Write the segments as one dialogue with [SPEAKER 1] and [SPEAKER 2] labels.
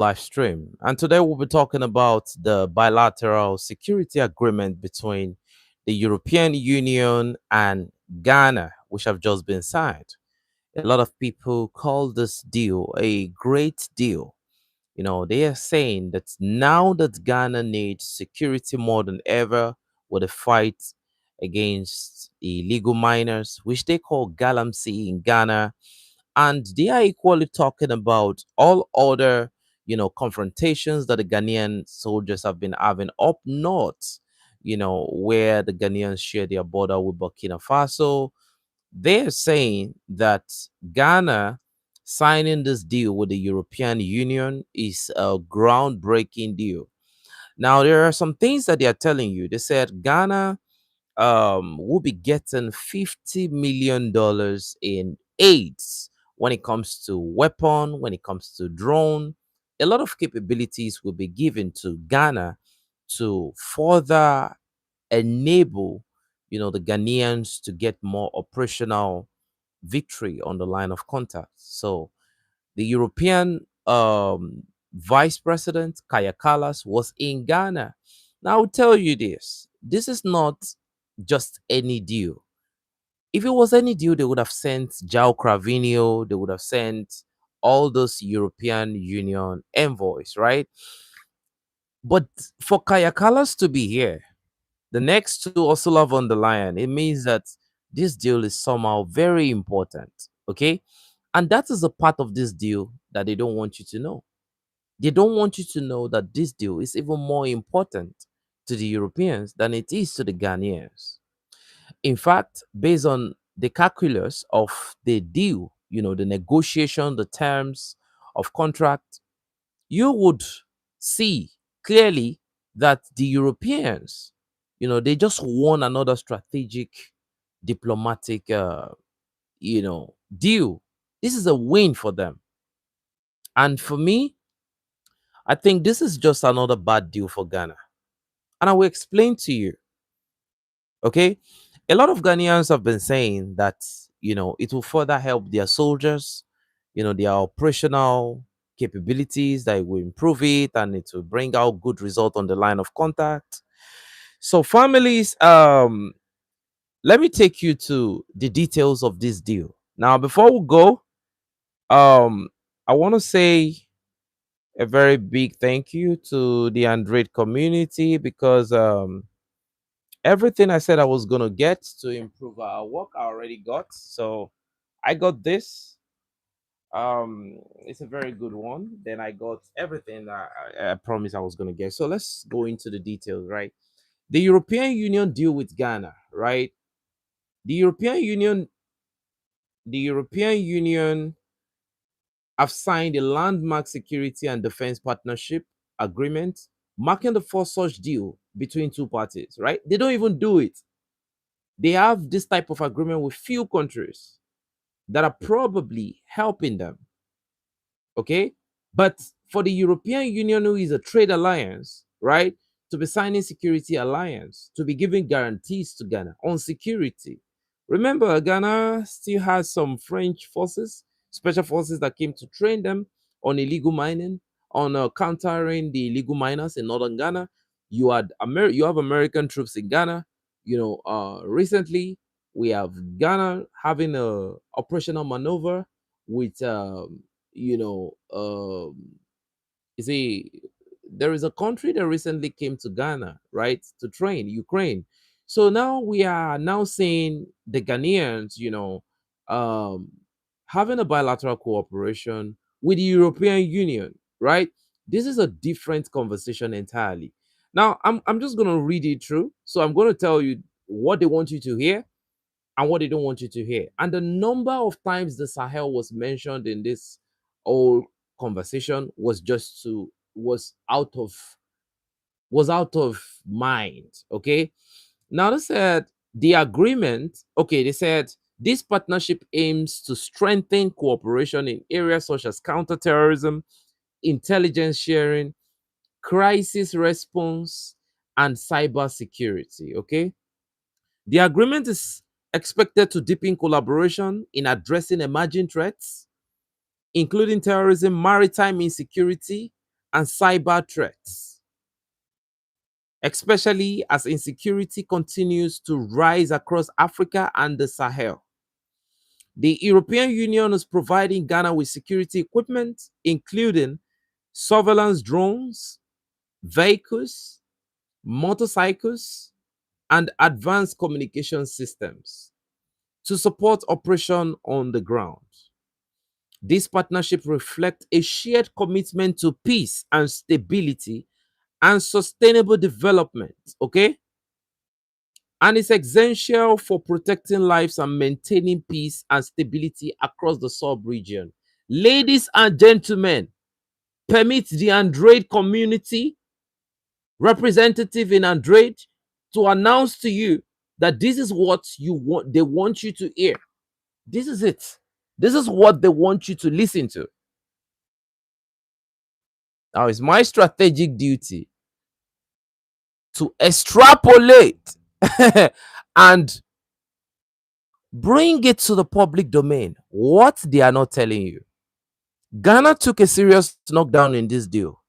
[SPEAKER 1] live stream. And today we'll be talking about the bilateral security agreement between the European Union and Ghana, which have just been signed. A lot of people call this deal a great deal. They are saying that now that Ghana needs security more than ever with the fight against illegal miners, which they call galamsey in Ghana, and they are equally talking about all other confrontations that the Ghanaian soldiers have been having up north, where the Ghanaians share their border with Burkina Faso. They're saying that Ghana signing this deal with the European Union is a groundbreaking deal. Now there are some things that they are telling you. They said Ghana will be getting $50 million in aids when it comes to weapon, when it comes to drone. A lot of capabilities will be given to Ghana to further enable, the Ghanaians to get more operational victory on the line of contact. So the European Vice President Kaya Kallas was in Ghana. Now I'll tell you this: this is not just any deal. If it was any deal, they would have sent Jao Cravinio, they would have sent all those European Union envoys, right? But for Kaya Kallas to be here, the next to Ursula von der Leyen, it means that this deal is somehow very important, okay? And that is a part of this deal that they don't want you to know. They don't want you to know that this deal is even more important to the Europeans than it is to the Ghanaians. In fact, based on the calculus of the deal, the negotiation, the terms of contract, you would see clearly that the Europeans, they just won another strategic diplomatic, deal. This is a win for them. And for me, I think this is just another bad deal for Ghana. And I will explain to you. Okay. A lot of Ghanaians have been saying that, it will further help their soldiers, their operational capabilities, that it will improve it and it will bring out good result on the line of contact. So families, let me take you to the details of this deal. Now, before we go, um, I want to say a very big thank you to the Android community because everything I said I was gonna get to improve our work, I already got. So I got this. It's a very good one. Then I got everything that I promised I was gonna get. So let's go into the details, right? The European Union deal with Ghana, right? The European Union, the European Union have signed a landmark security and defense partnership agreement, marking the first such deal between two parties, right? They don't even do it. They have this type of agreement with few countries that are probably helping them. Okay. But for the European Union, who is a trade alliance, right, to be signing security alliance, to be giving guarantees to Ghana on security. Remember, Ghana still has some French forces, special forces that came to train them on illegal mining, on countering the illegal miners in northern Ghana. You have American troops in Ghana. Recently we have Ghana having a operational maneuver with you know, you see, there is a country that recently came to Ghana, right, to train Ukraine. So now we are now seeing the Ghanaians, um, having a bilateral cooperation with the European Union, right? This is a different conversation entirely. Now, I'm just going to read it through. So I'm going to tell you what they want you to hear and what they don't want you to hear. And the number of times the Sahel was mentioned in this whole conversation was just to was out of mind. Okay. Now they said the agreement, okay, they said this partnership aims to strengthen cooperation in areas such as counterterrorism, intelligence sharing, crisis response, and cyber security. Okay. The agreement is expected to deepen collaboration in addressing emerging threats, including terrorism, maritime insecurity, and cyber threats, especially as insecurity continues to rise across Africa and the Sahel. The European Union is providing Ghana with security equipment, including surveillance drones, vehicles, motorcycles, and advanced communication systems to support operation on the ground. This partnership reflects a shared commitment to peace and stability and sustainable development, okay? And it's essential for protecting lives and maintaining peace and stability across the sub-region. Ladies and gentlemen, permit the Android community representative in Android to announce to you that this is what you want, they want you to hear. This is it. This is what they want you to listen to. Now, it's my strategic duty to extrapolate and bring it to the public domain what they are not telling you. Ghana took a serious knockdown in this deal.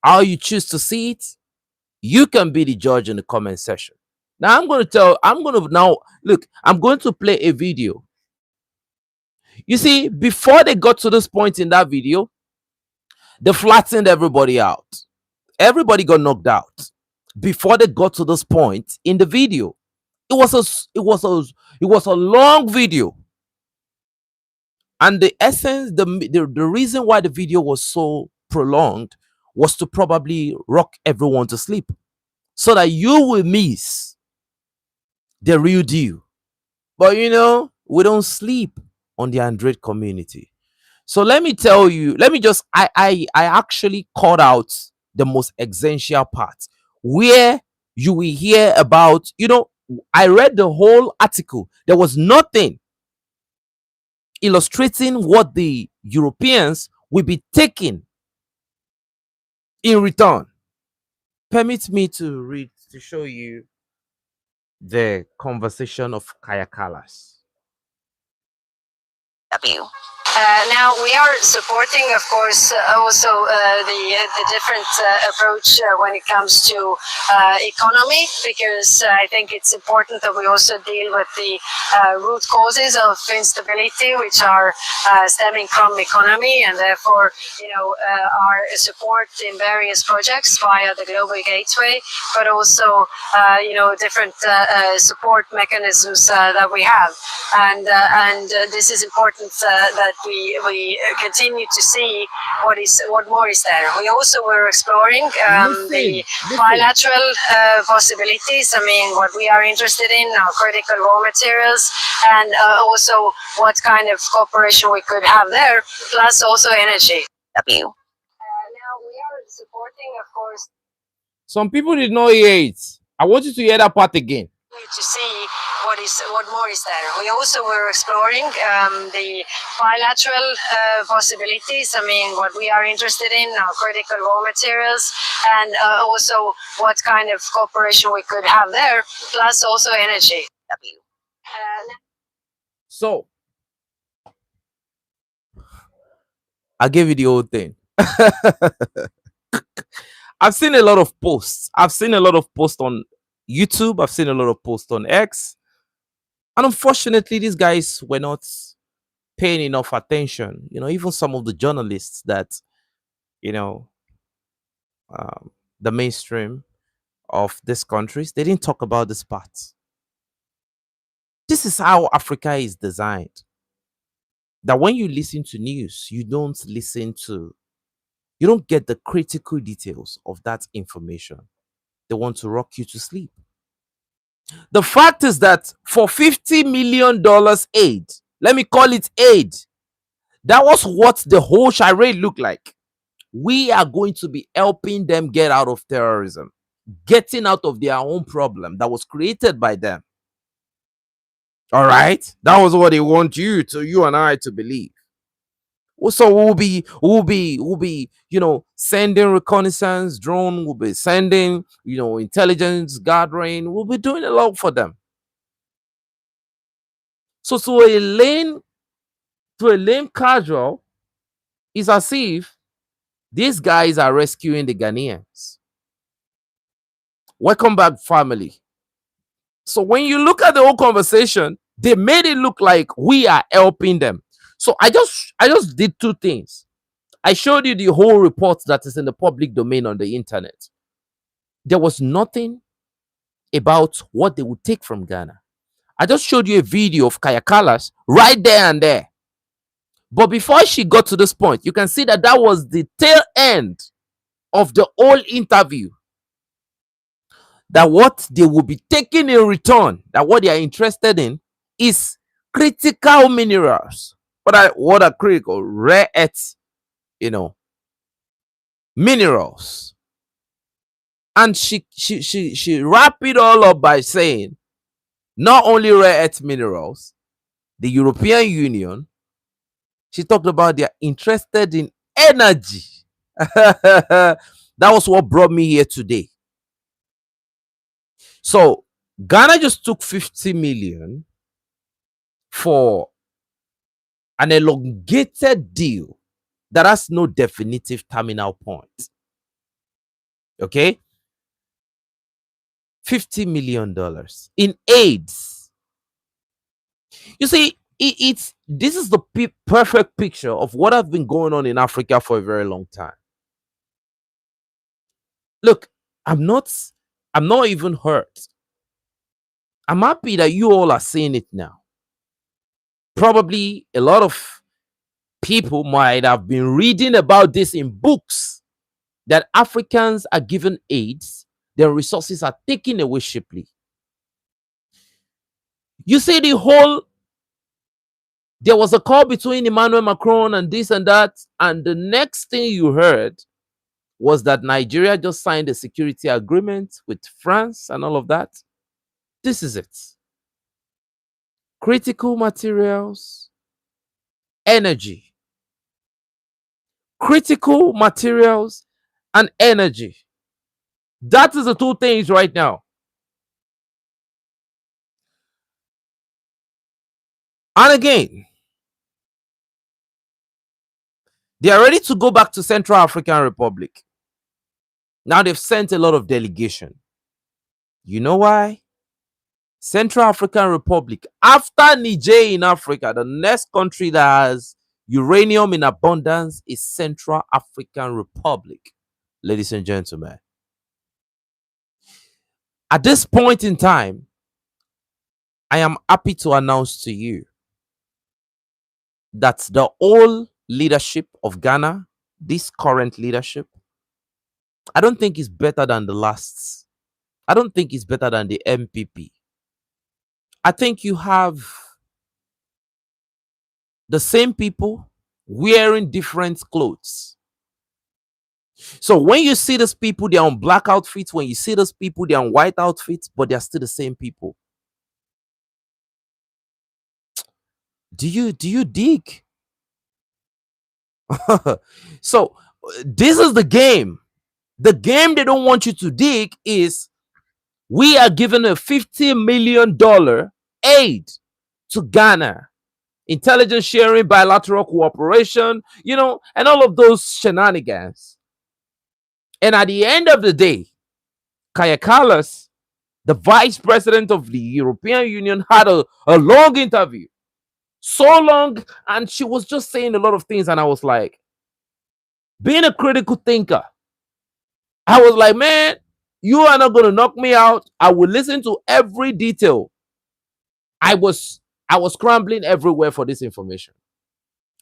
[SPEAKER 1] How you choose to see it, you can be the judge in the comment section. Now, I'm going to play a video. You see, before they got to this point in that video, they flattened everybody out. Everybody got knocked out before they got to this point in the video. It was a long video, and the essence, the reason why the video was so prolonged was to probably rock everyone to sleep, so that you will miss the real deal. But we don't sleep on the Android community. So let me tell you, let me just I actually called out the most essential part where you will hear about, I read the whole article. There was nothing illustrating what the Europeans will be taking in return. Permit me to read, to show you the conversation of Kaya Kalas.
[SPEAKER 2] Now we are supporting, of course, also the different approach when it comes to economy, because I think it's important that we also deal with the root causes of instability, which are stemming from economy, and therefore, our support in various projects via the Global Gateway, but also, different support mechanisms that we have, and this is important that we continue to see what more is there. We also were exploring the bilateral possibilities. I mean, what we are interested in are critical raw materials, and also what kind of cooperation we could have there, plus also energy. Now we are supporting, of course.
[SPEAKER 1] Some people did not hear it. I want you to hear that part again.
[SPEAKER 2] To see what more is there. We also were exploring the bilateral possibilities. I mean, what we are interested in are critical raw materials, and also what kind of cooperation we could have there, plus also energy.
[SPEAKER 1] So I gave you the whole thing. I've seen a lot of posts. I've seen a lot of posts on YouTube. I've seen a lot of posts on X. And unfortunately, these guys were not paying enough attention. Even some of the journalists that, the mainstream of these countries, they didn't talk about this part. This is how Africa is designed. That when you listen to news, you don't get the critical details of that information. They want to rock you to sleep. The fact is that for $50 million aid, let me call it aid, that was what the whole charade looked like. We are going to be helping them get out of terrorism, getting out of their own problem that was created by them. All right? That was what they want you and I to believe. So we'll be sending reconnaissance drone, we'll be sending, intelligence gathering, we'll be doing a lot for them. So to a lame casual, it's as if These guys are rescuing the Ghanaians. Welcome back, family. So when you look at the whole conversation, they made it look like we are helping them. So I just did two things. I showed you the whole report that is in the public domain on the internet. There was nothing about what they would take from Ghana. I just showed you a video of Kaya Kallas right there and there. But before she got to this point, you can see that that was the tail end of the whole interview. That what they will be taking in return, that what they are interested in is critical minerals. What are critical? Rare earths, minerals. And she wrapped it all up by saying, not only rare earth minerals, the European Union, she talked about they're interested in energy. That was what brought me here today. So Ghana just took 50 million for an elongated deal that has no definitive terminal point. Okay? $50 million in AIDS. You see, this is the perfect picture of what has been going on in Africa for a very long time. Look, I'm not even hurt. I'm happy that you all are seeing it now. Probably a lot of people might have been reading about this in books, that Africans are given AIDS, their resources are taken away cheaply. You see, there was a call between Emmanuel Macron and this and that, and the next thing you heard was that Nigeria just signed a security agreement with France and all of that. This is it. Critical materials, energy. Critical materials and energy. That is the two things right now. And again, they are ready to go back to Central African Republic. Now they've sent a lot of delegation. You know why? Central African Republic, after Niger in Africa, the next country that has uranium in abundance is Central African Republic. Ladies and gentlemen, at this point in time, I am happy to announce to you that the whole leadership of Ghana, this current leadership, I don't think is better than the last. I don't think it's better than the MPP. I think you have the same people wearing different clothes. So when you see these people, they're on black outfits. When you see those people, they're on white outfits, but they're still the same people. Do you dig? So this is the game. The game they don't want you to dig is we are giving a $50 million aid to Ghana. Intelligence sharing, bilateral cooperation, and all of those shenanigans. And at the end of the day, Kaya Kallas, the vice president of the European Union, had a long interview. So long, and she was just saying a lot of things, and I was like, being a critical thinker, I was like, man, you are not going to knock me out. I will listen to every detail. I was scrambling everywhere for this information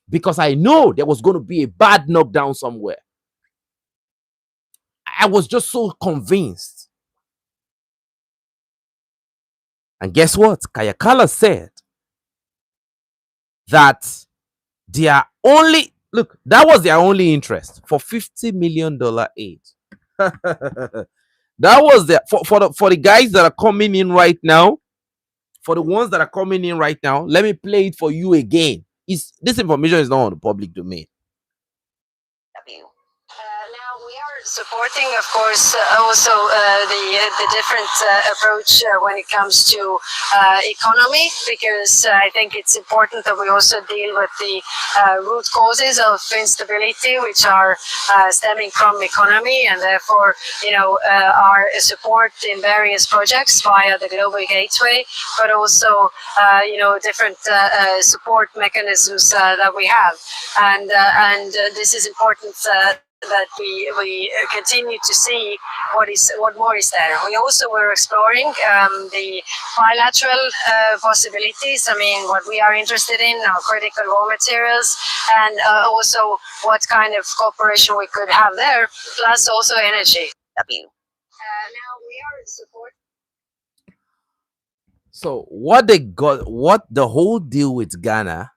[SPEAKER 1] because I know there was going to be a bad knockdown somewhere. I was just so convinced. And guess what? Kaya Kallas said that that was their only interest for $50 million aid. That was there for the guys that are coming in right now. For the ones that are coming in right now, let me play it for you again. This information is not on the public domain.
[SPEAKER 2] Now we are supporting, of course, also the different approach when it comes to economy, because I think it's important that we also deal with the root causes of instability, which are stemming from economy, and therefore, our support in various projects via the Global Gateway, but also, different support mechanisms that we have, and this is important. That we continue to see what more is there. We also were exploring the bilateral possibilities. I mean, what we are interested in are critical raw materials, and also what kind of cooperation we could have there, plus also energy. Now we are supporting.
[SPEAKER 1] So what the whole deal with Ghana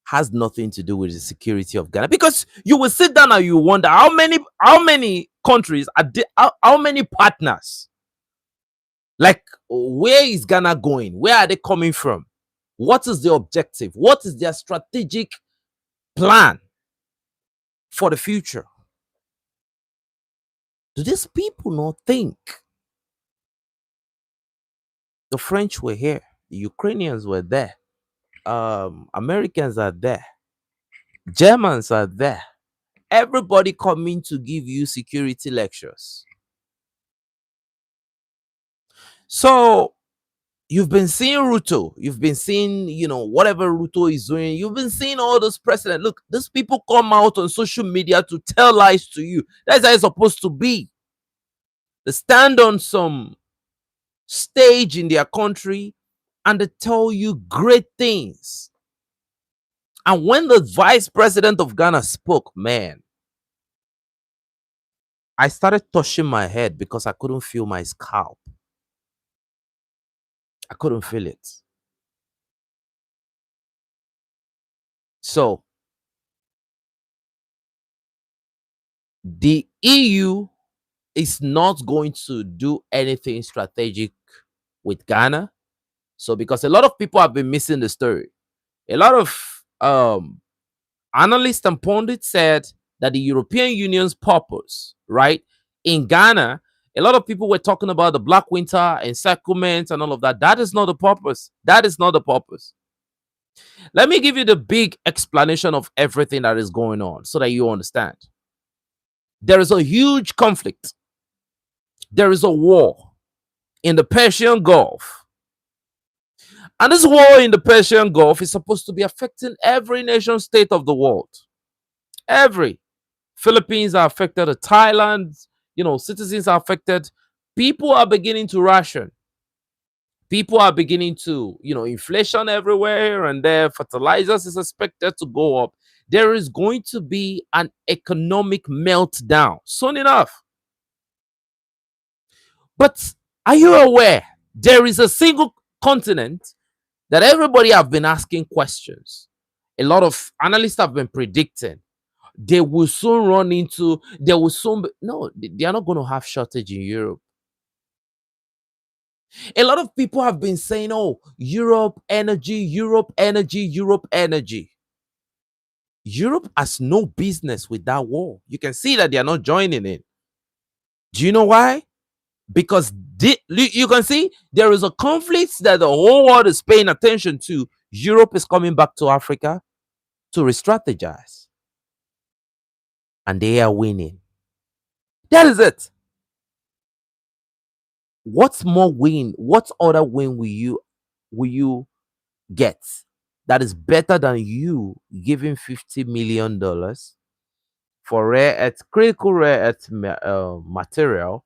[SPEAKER 1] has nothing to do with the security of Ghana, because you will sit down and you wonder how many countries are there, how many partners, like where is Ghana going, where are they coming from, what is the objective, what is their strategic plan for the future. Do these people not think the French were here, the Ukrainians were there, Americans are there, Germans are there, everybody coming to give you security lectures? So you've been seeing Ruto, you've been seeing, whatever Ruto is doing, you've been seeing all those presidents. Look, these people come out on social media to tell lies to you. That's how it's supposed to be. They stand on some stage in their country and they tell you great things. And when the vice president of Ghana spoke, man, I started touching my head because I couldn't feel my scalp. I couldn't feel it. So the EU is not going to do anything strategic with Ghana. So because a lot of people have been missing the story, a lot of analysts and pundits said that the European Union's purpose, right, in Ghana, a lot of people were talking about the Black Winter encirclement and all of that. That is not the purpose. That is not the purpose. Let me give you the big explanation of everything that is going on so that you understand. There is a huge conflict. There is a war in the Persian Gulf. And this war in the Persian Gulf is supposed to be affecting every nation state of the world. Every. Philippines are affected, Thailand, citizens are affected. People are beginning to ration. People are beginning to, inflation everywhere, and their fertilizers is expected to go up. There is going to be an economic meltdown soon enough. But are you aware there is a single continent that everybody have been asking questions? A lot of analysts have been predicting they will soon run into, they will soon be, no, they are not going to have shortage in Europe. A lot of people have been saying, oh, Europe energy, Europe energy, Europe energy. Europe has no business with that war. You can see that they are not joining in. Do you know why? Because you can see there is a conflict that the whole world is paying attention to. Europe is coming back to Africa to re-strategize, and they are winning. That is it. What's more win? What other win will you get that is better than you giving $50 million for critical rare earth material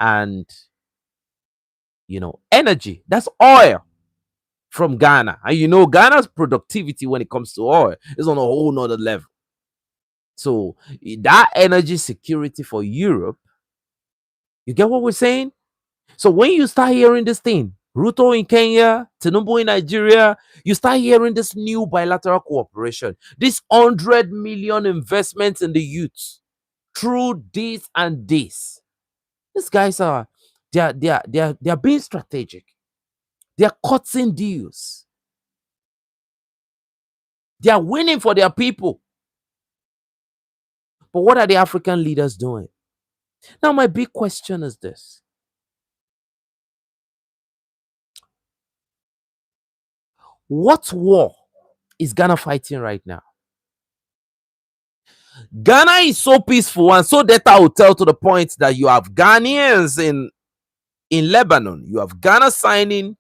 [SPEAKER 1] and energy? That's oil from Ghana. And Ghana's productivity when it comes to oil is on a whole nother level. So that energy security for Europe, you get what we're saying? So when you start hearing this thing, Ruto in Kenya, Tinubu in Nigeria, you start hearing this new bilateral cooperation, this 100 million investments in the youth through this and this. These guys they are being strategic. They are cutting deals. They are winning for their people. But what are the African leaders doing? Now, my big question is this: what war is Ghana fighting right now? Ghana is so peaceful and so data hotel to the point that you have Ghanaians in Lebanon, you have Ghana signing,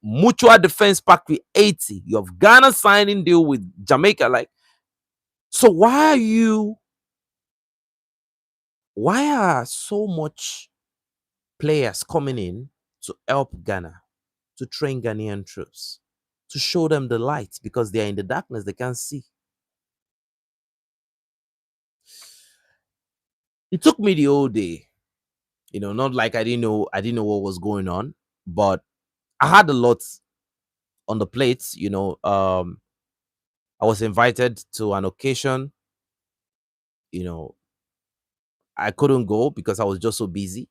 [SPEAKER 1] mutual defense pact with 80, you have Ghana signing deal with Jamaica. Like, so why are so much players coming in to help Ghana, to train Ghanaian troops, to show them the light because they are in the darkness, they can't see? It took me the whole day, not like I didn't know what was going on, but I had a lot on the plate. I was invited to an occasion. you know I couldn't go because I was just so busy.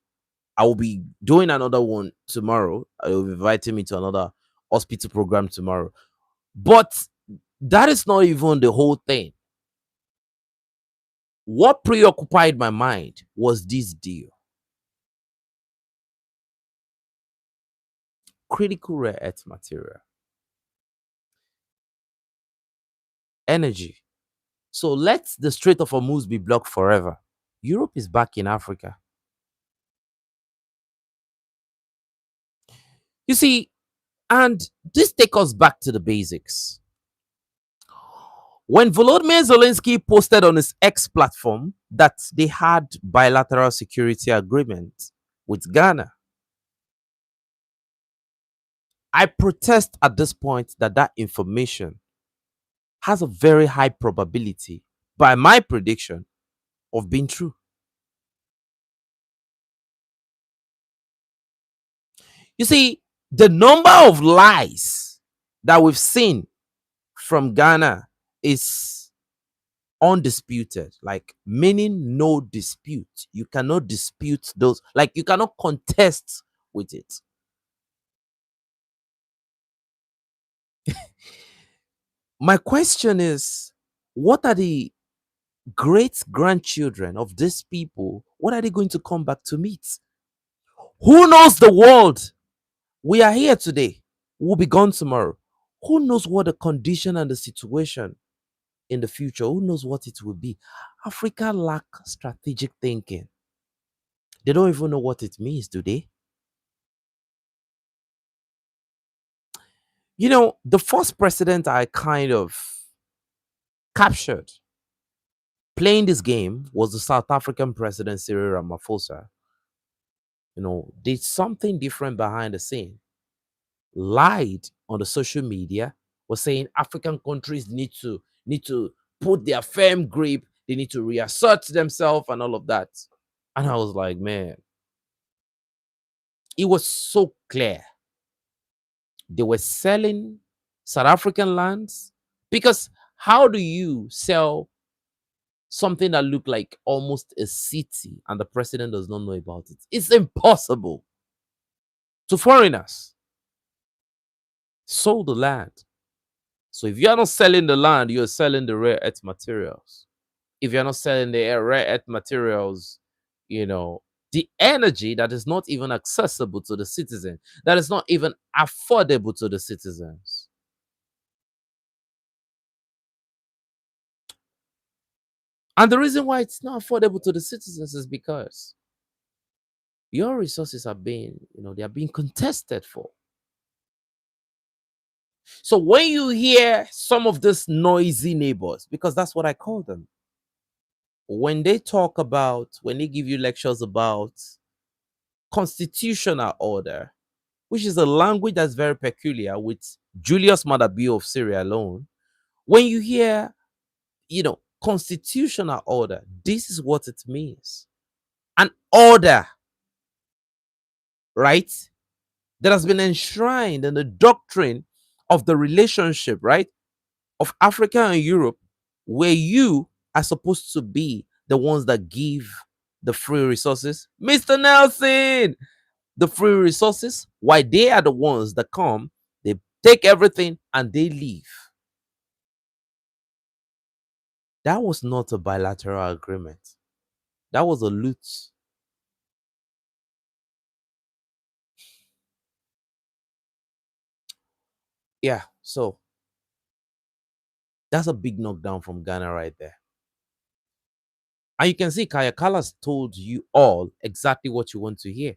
[SPEAKER 1] I will be doing another one tomorrow. I will be inviting me to another hospital program tomorrow. But that is not even the whole thing. What preoccupied my mind was this deal: critical rare earth material, energy. So let the Strait of Hormuz be blocked forever. Europe is back in Africa. You see, and this takes us back to the basics. When Volodymyr Zelensky posted on his X platform that they had bilateral security agreement with Ghana, I protest at this point that that information has a very high probability, by my prediction, of being true. You see, the number of lies that we've seen from Ghana is undisputed, like meaning no dispute. You cannot dispute those, like you cannot contest with it. My question is, what are the great grandchildren of these people? What are they going to come back to meet? Who knows the world? We are here today. We'll be gone tomorrow. Who knows what the condition and the situation in the future? Who knows what it will be? Africa lack strategic thinking. They don't even know what it means, do they? The first president I kind of captured playing this game was the South African president Cyril Ramaphosa. Did something different behind the scene, lied on the social media, was saying African countries need to put their firm grip, they need to reassert themselves and all of that. And I was like, man, it was so clear. They were selling South African lands because how do you sell something that looked like almost a city and the president does not know about it? It's impossible. To foreigners, sold the land. So if you're not selling the land, you're selling the rare earth materials. If you're not selling the rare earth materials, you know, the energy that is not even accessible to the citizen, that is not even affordable to the citizens. And the reason why it's not affordable to the citizens is because your resources are being, they are being contested for. So when you hear some of these noisy neighbors, because that's what I call them, when they give you lectures about constitutional order, which is a language that's very peculiar with Julius Maada Bio of Syria alone, when you hear, constitutional order, this is what it means. An order, right, that has been enshrined in the doctrine of the relationship, right, of Africa and Europe, where you are supposed to be the ones that give the free resources. Mr. Nelson, the free resources, why they are the ones that come, they take everything and they leave. That was not a bilateral agreement. That was a loot. Yeah, so that's a big knockdown from Ghana right there. And you can see Kaya Kallas told you all exactly what you want to hear.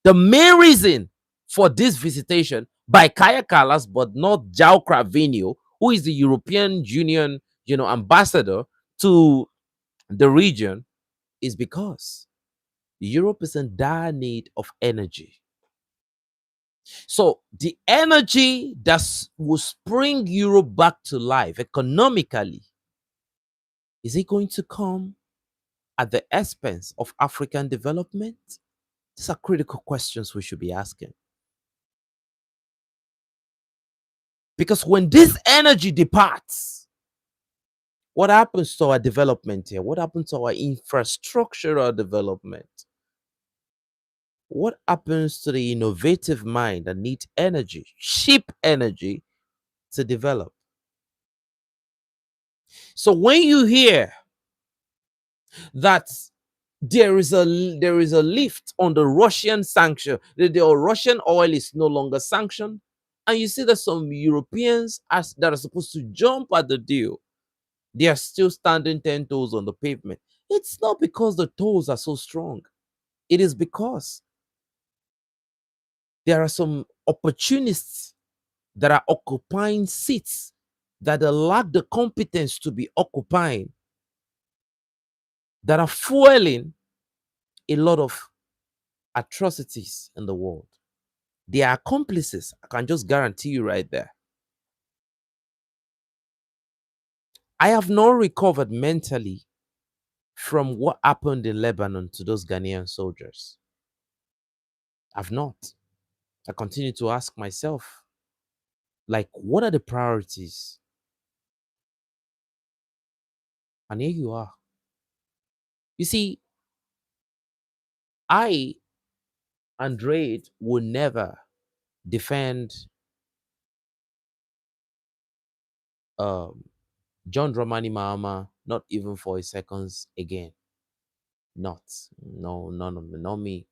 [SPEAKER 1] The main reason for this visitation by Kaya Kallas, but not Jao Cravinio, who is the European Union, ambassador to the region, is because Europe is in dire need of energy. So the energy that will spring Europe back to life economically, is it going to come at the expense of African development? These are critical questions we should be asking. Because when this energy departs, what happens to our development here? What happens to our infrastructural development? What happens to the innovative mind that needs energy, cheap energy, to develop? So when you hear that there is a lift on the Russian sanction, the Russian oil is no longer sanctioned, and you see that some Europeans that are supposed to jump at the deal, they are still standing 10 toes on the pavement. It's not because the toes are so strong. It is because there are some opportunists that are occupying seats that they lack the competence to be occupying, that are fueling a lot of atrocities in the world. They are accomplices. I can just guarantee you right there. I have not recovered mentally from what happened in Lebanon to those Ghanaian soldiers. I've not. I continue to ask myself, like, what are the priorities? And here you are. You see, I and Raid will never defend um, John Dramani Mahama, not even for a seconds again. Not. No, none of me, not me.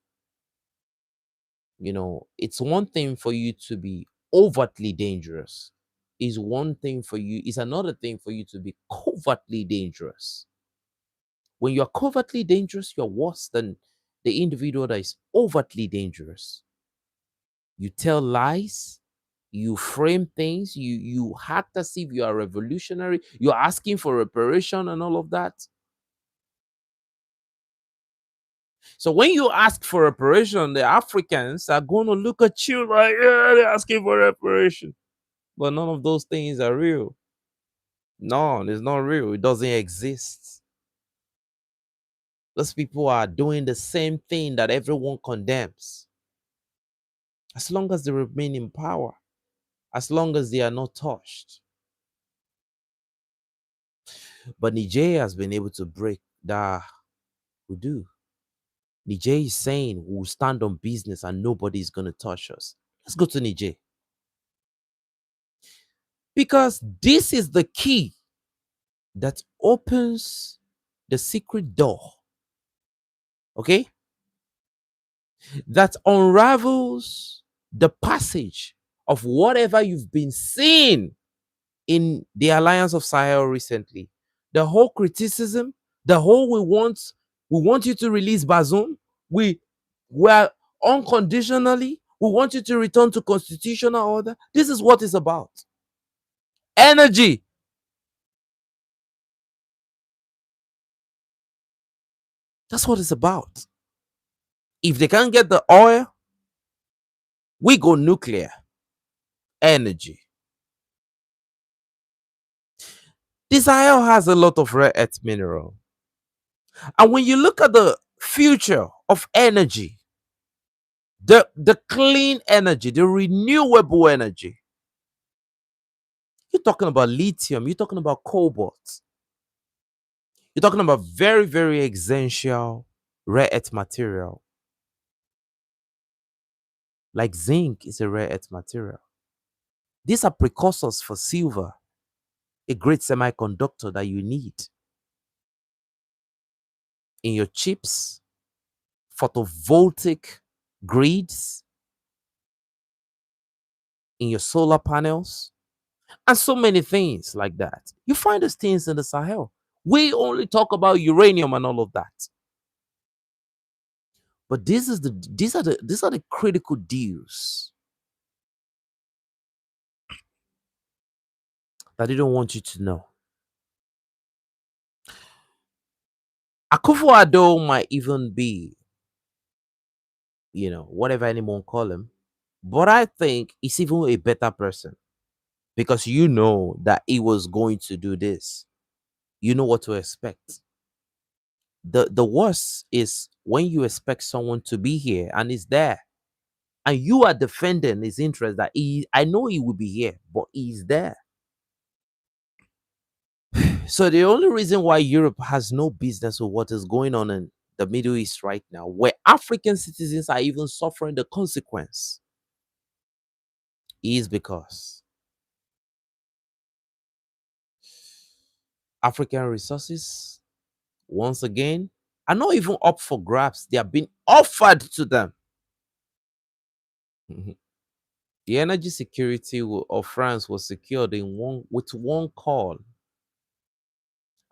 [SPEAKER 1] It's one thing for you to be overtly dangerous. Is one thing for you, is another thing for you to be covertly dangerous. When you're covertly dangerous, you're worse than the individual that is overtly dangerous. You tell lies, you frame things, you act as if you are revolutionary, you're asking for reparation and all of that. So when you ask for reparation, the Africans are going to look at you like, yeah, they're asking for reparation. But none of those things are real. No, it's not real. It doesn't exist. Those people are doing the same thing that everyone condemns. As long as they remain in power, as long as they are not touched. But Niger has been able to break that hoodoo. Niger is saying we'll stand on business and nobody's going to touch us. Let's go to Niger. Because this is the key that opens the secret door, okay? That unravels the passage of whatever you've been seeing in the Alliance of Sahel recently. The whole criticism, the whole we want you to release Bazoum. We were unconditionally, we want you to return to constitutional order. This is what it's about. Energy. That's what it's about. If they can't get the oil, we go nuclear. Energy. The Sahel has a lot of rare earth mineral. And when you look at the future of energy, the clean energy, the renewable energy, you're talking about lithium, you're talking about cobalt, you're talking about very, very essential rare earth material. Like zinc is a rare earth material. These are precursors for silver, a great semiconductor that you need in your chips, photovoltaic grids, in your solar panels, and so many things like that. You find those things in the Sahel. We only talk about uranium and all of that. But these are the critical deals that they don't want you to know. Akufo-Addo might even be, whatever anyone call him, but I think he's even a better person because you know that he was going to do this. You know what to expect. The worst is when you expect someone to be here and is there, and you are defending his interest that I know he will be here, but he's there. So the only reason why Europe has no business with what is going on in the Middle East right now, where African citizens are even suffering the consequence, is because African resources, once again, are not even up for grabs. They are being offered to them. Mhm. The energy security of France was secured with one call,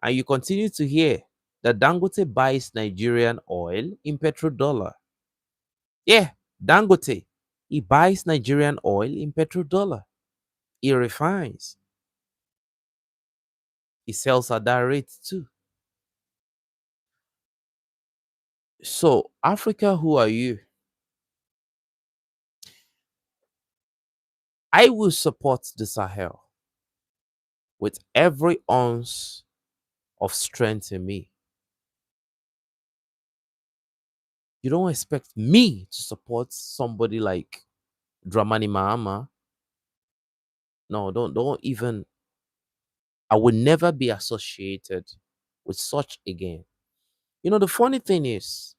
[SPEAKER 1] and you continue to hear that Dangote buys Nigerian oil in petrodollar. Yeah, Dangote, he buys Nigerian oil in petrodollar. He refines. He sells at that rate too. So, Africa, who are you? I will support the Sahel with every ounce of strength in me. You don't expect me to support somebody like Dramani Mahama. No, don't even. I will never be associated with such again. The funny thing is,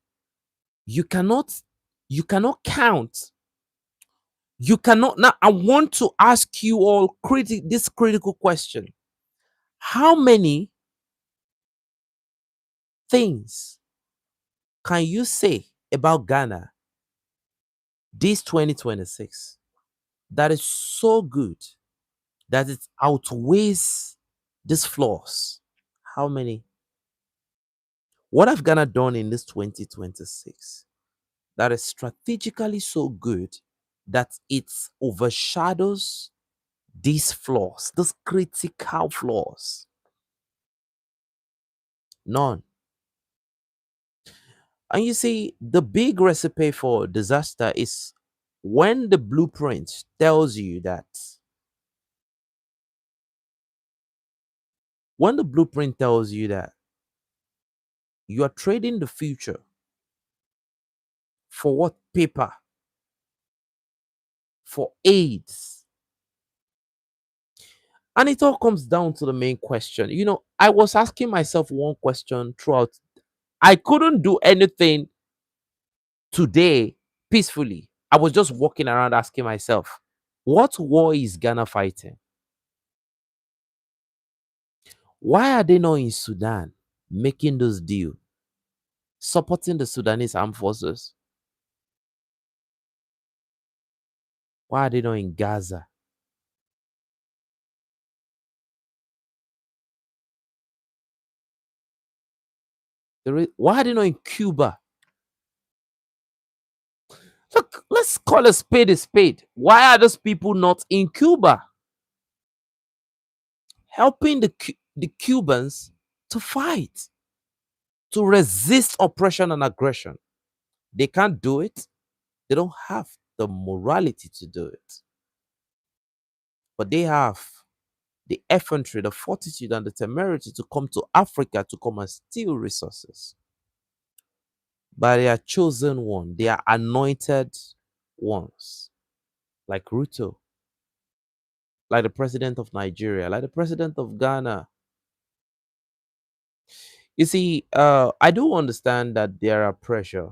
[SPEAKER 1] you cannot you cannot count. You cannot. Now I want to ask you all this critical question. How many things can you say about Ghana this 2026 that is so good that it outweighs these flaws? How many? What have Ghana done in this 2026 that is strategically so good that it overshadows these flaws, these critical flaws? None. And you see, the big recipe for disaster is when the blueprint tells you that, when the blueprint tells you that you are trading the future for what? Paper, for aids. And it all comes down to the main question. I was asking myself one question throughout. I couldn't do anything today peacefully. I was just walking around asking myself, what war is Ghana fighting? Why are they not in Sudan making those deals, supporting the Sudanese armed forces? Why are they not in Gaza? Why are they not in Cuba? Look, let's call a spade a spade. Why are those people not in Cuba helping the Cubans to fight, to resist oppression and aggression? They can't do it. They don't have the morality to do it. But they have the effrontery, the fortitude, and the temerity to come to Africa to come and steal resources. But they are chosen one, they are anointed ones, like Ruto, like the president of Nigeria, like the president of Ghana. You see, I do understand that there are pressure.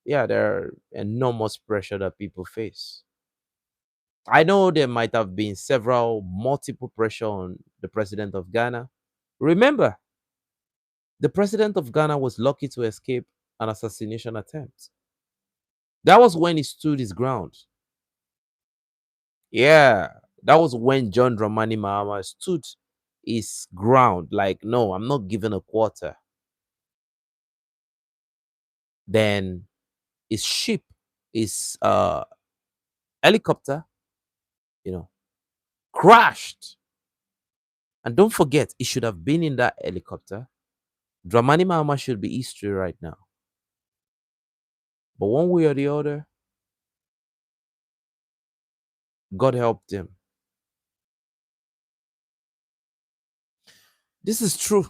[SPEAKER 1] Yeah, there are enormous pressure that people face. I know there might have been multiple pressure on the president of Ghana. Remember, the president of Ghana was lucky to escape an assassination attempt. That was when he stood his ground. Yeah, that was when John Dramani Mahama stood his ground. Like, no, I'm not giving a quarter. Then his ship, his helicopter, you know, crashed. And don't forget, he should have been in that helicopter. Dramani Mahama should be history right now. But one way or the other, God helped him. This is true.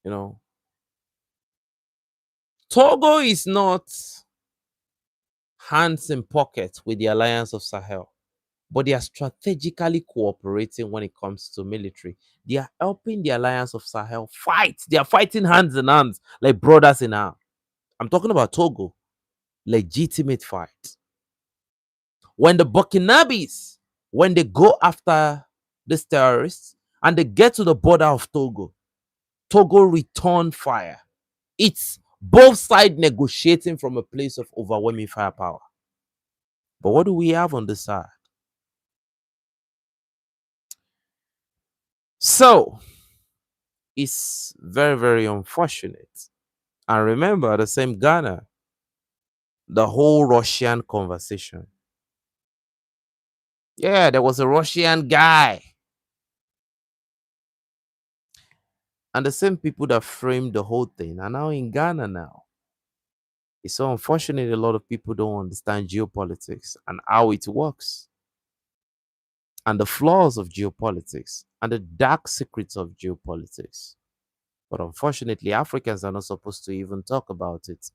[SPEAKER 1] You know, Togo is not hands in pocket with the Alliance of Sahel, but they are strategically cooperating when it comes to military. They are helping the Alliance of Sahel fight. They are fighting hands in hands like brothers in arms. I'm talking about Togo, legitimate fight. When the Burkinabes, when they go after these terrorists and they get to the border of Togo, Togo return fire. It's both sides negotiating from a place of overwhelming firepower. But what do we have on the side? So it's very, very unfortunate. And remember, the same Ghana, the whole Russian conversation. Yeah, there was a Russian guy. And the same people that framed the whole thing are now in Ghana now. It's so unfortunate a lot of people don't understand geopolitics and how it works and the flaws of geopolitics and the dark secrets of geopolitics. But unfortunately, Africans are not supposed to even talk about it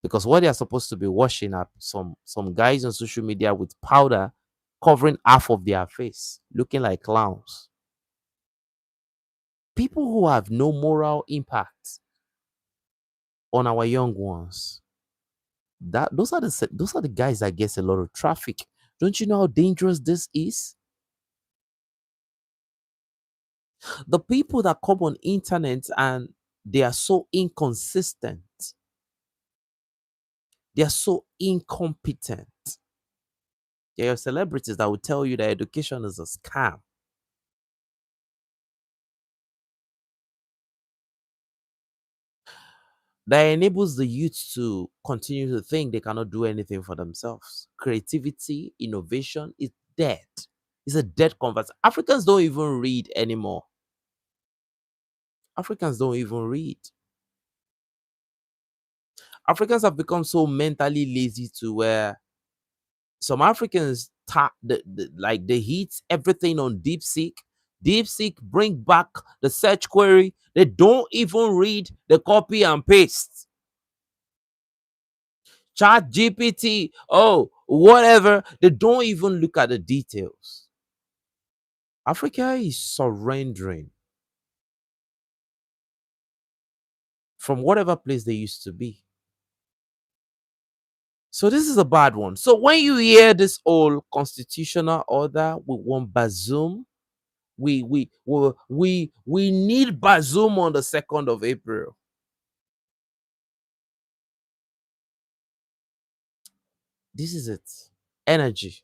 [SPEAKER 1] because what they are supposed to be washing up some guys on social media with powder covering half of their face, looking like clowns. People who have no moral impact on our young ones. Those are the guys that gets a lot of traffic. Don't you know how dangerous this is? The people that come on internet and they are so inconsistent, they are so incompetent. There are celebrities that will tell you that education is a scam. That enables the youth to continue to think they cannot do anything for themselves. Creativity, innovation is dead. It's a dead convert. Africans don't even read anymore. Africans don't even read. Africans have become so mentally lazy to where some Africans like they hit everything on DeepSeek. DeepSeek bring back the search query. They don't even read the copy and paste. Chat GPT, oh, whatever. They don't even look at the details. Africa is surrendering from whatever place they used to be. So this is a bad one. So when you hear this old constitutional order, we want Bazoum. We need Bazoum on the 2nd of April. This is it. Energy.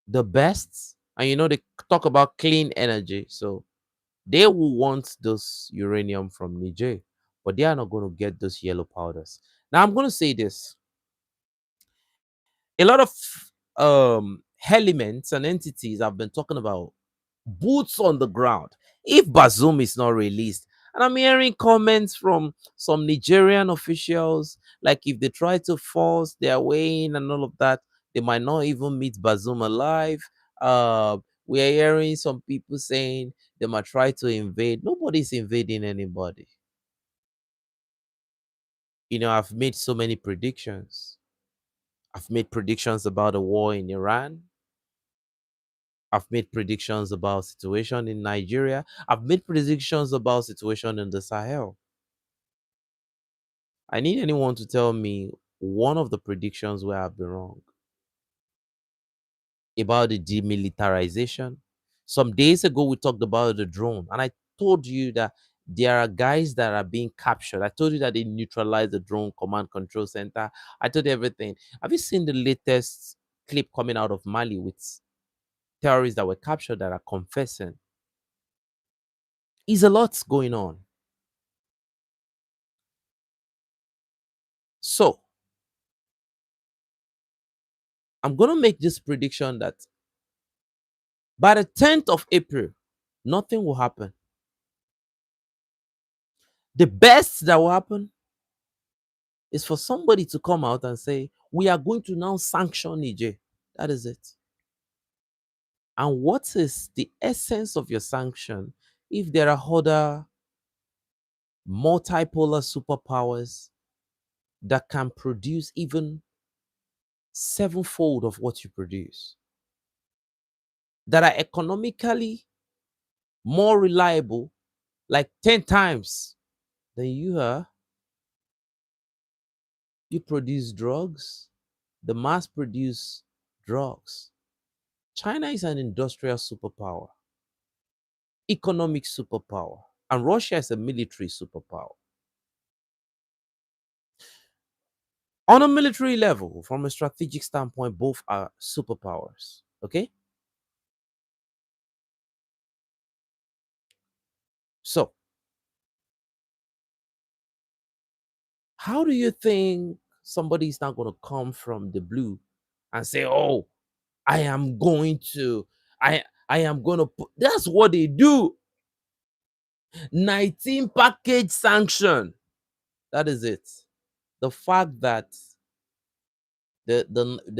[SPEAKER 1] The best. And they talk about clean energy. So they will want those uranium from Niger, but they are not going to get those yellow powders. Now I'm going to say this. A lot of elements and entities have been talking about boots on the ground. If Bazoum is not released, and I'm hearing comments from some Nigerian officials, like if they try to force their way in and all of that, they might not even meet Bazoum alive. We are hearing some people saying they might try to invade. Nobody's invading anybody. I've made so many predictions. I've made predictions about the war in Iran. I've made predictions about situation in Nigeria. I've made predictions about situation in the Sahel. I need anyone to tell me one of the predictions where I've been wrong about the demilitarization. Some days ago, we talked about the drone, and I told you that There are guys that are being captured. I told you that they neutralized the drone command control center. I told you everything. Have you seen the latest clip coming out of Mali with terrorists that were captured that are confessing? Is a lot going on. So I'm gonna make this prediction that by the 10th of April, nothing will happen. The best that will happen is for somebody to come out and say, we are going to now sanction Niger. That is it. And what is the essence of your sanction if there are other multipolar superpowers that can produce even sevenfold of what you produce, that are economically more reliable, like 10 times than you are? You produce drugs, the mass produce drugs. China is an industrial superpower, economic superpower, and Russia is a military superpower. On a military level, from a strategic standpoint, both are superpowers. Okay? So, how do you think somebody is not going to come from the blue and say, "Oh, I am going to, I am going to put," that's what they do. 19 package sanction. That is it. The fact that the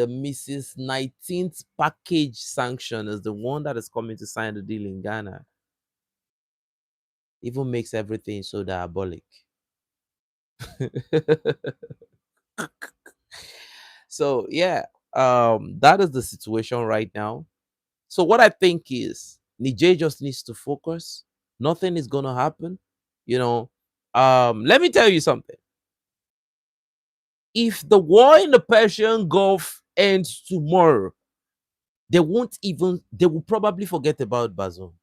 [SPEAKER 1] Mrs. 19th package sanction is the one that is coming to sign the deal in Ghana even makes everything so diabolic. So yeah, that is the situation right now. So what I think is Niger just needs to focus. Nothing is gonna happen. You know, let me tell you something. If the war in the Persian Gulf ends tomorrow, they will probably forget about Bazoum.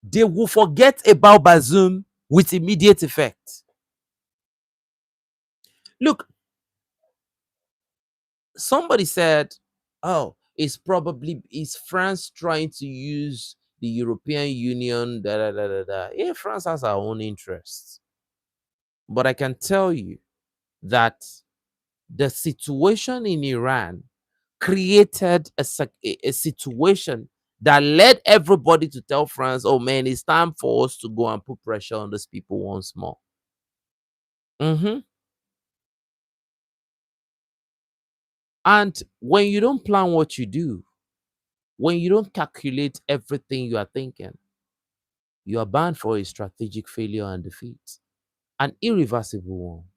[SPEAKER 1] They will forget about Bazoum with immediate effect. Look, somebody said, "Oh, is France trying to use the European Union?" Da da da da da. Yeah, France has our own interests, but I can tell you that the situation in Iran created a situation that led everybody to tell France, "Oh man, it's time for us to go and put pressure on those people once more." Mhm. And when you don't plan what you do, when you don't calculate everything you are thinking, you are bound for a strategic failure and defeat, an irreversible one.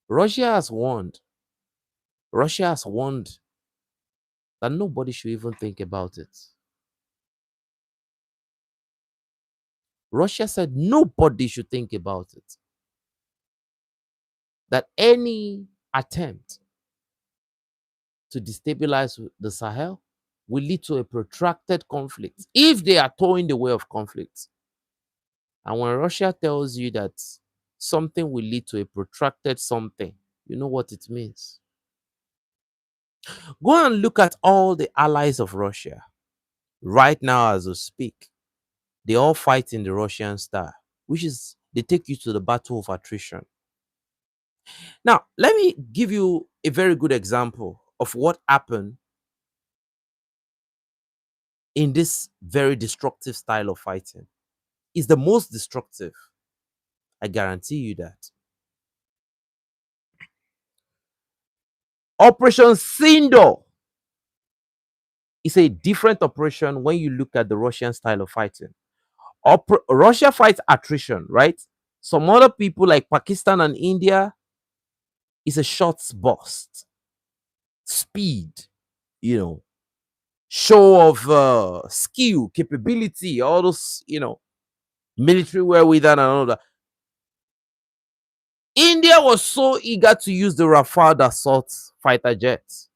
[SPEAKER 1] Russia has warned. Russia has warned that nobody should even think about it. Russia said nobody should think about it. That any attempt to destabilize the Sahel will lead to a protracted conflict if they are towing the way of conflict. And when Russia tells you that something will lead to a protracted something, you know what it means. Go and look at all the allies of Russia right now as we speak. They all fight in the Russian style, which is they take you to the battle of attrition. Now, let me give you a very good example of what happened in this very destructive style of fighting. It's the most destructive. I guarantee you that. Operation Sindor is a different operation when you look at the Russian style of fighting. Russia fights attrition, right? Some other people like Pakistan and India is a short burst, speed, you know, show of skill, capability, all those, military wherewithal and all that. India was so eager to use the Rafale assault fighter jets.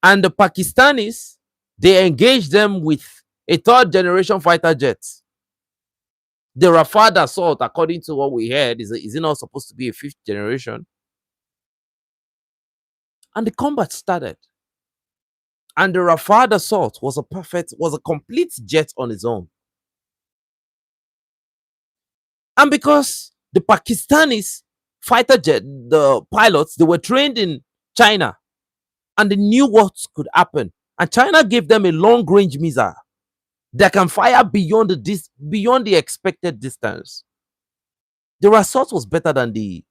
[SPEAKER 1] And the Pakistanis, they engaged them with A third generation fighter jet. The Rafale assault, according to what we heard, is it not supposed to be a fifth generation? And the combat started. And the Rafale assault was a complete jet on its own. And because the Pakistanis fighter jet, the pilots, they were trained in China and they knew what could happen. And China gave them a long range missile that can fire beyond the expected distance. The assault was better than the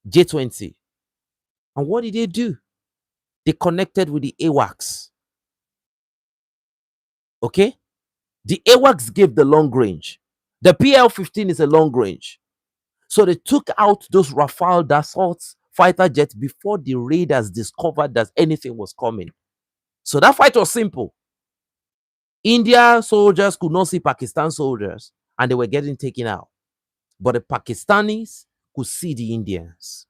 [SPEAKER 1] J-20. And what did they do? They connected with the AWACS. Okay? The AWACS gave the long range. The PL-15 is a long range. So they took out those Rafale Dassault fighter jets before the raiders discovered that anything was coming. So that fight was simple. India soldiers could not see Pakistan soldiers and they were getting taken out. But the Pakistanis could see the Indians.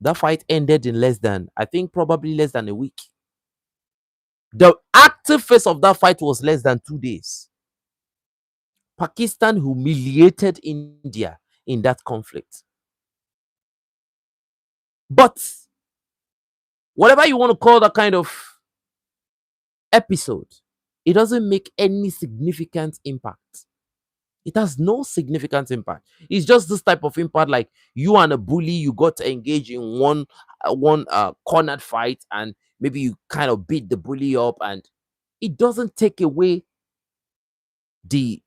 [SPEAKER 1] That fight ended in I think probably less than a week. The active phase of that fight was less than 2 days. Pakistan humiliated India in that conflict. But whatever you want to call that kind of episode, it doesn't make any significant impact. It has no significant impact. It's just this type of impact, like you and a bully, you got to engage in one cornered fight, and maybe you kind of beat the bully up, and it doesn't take away the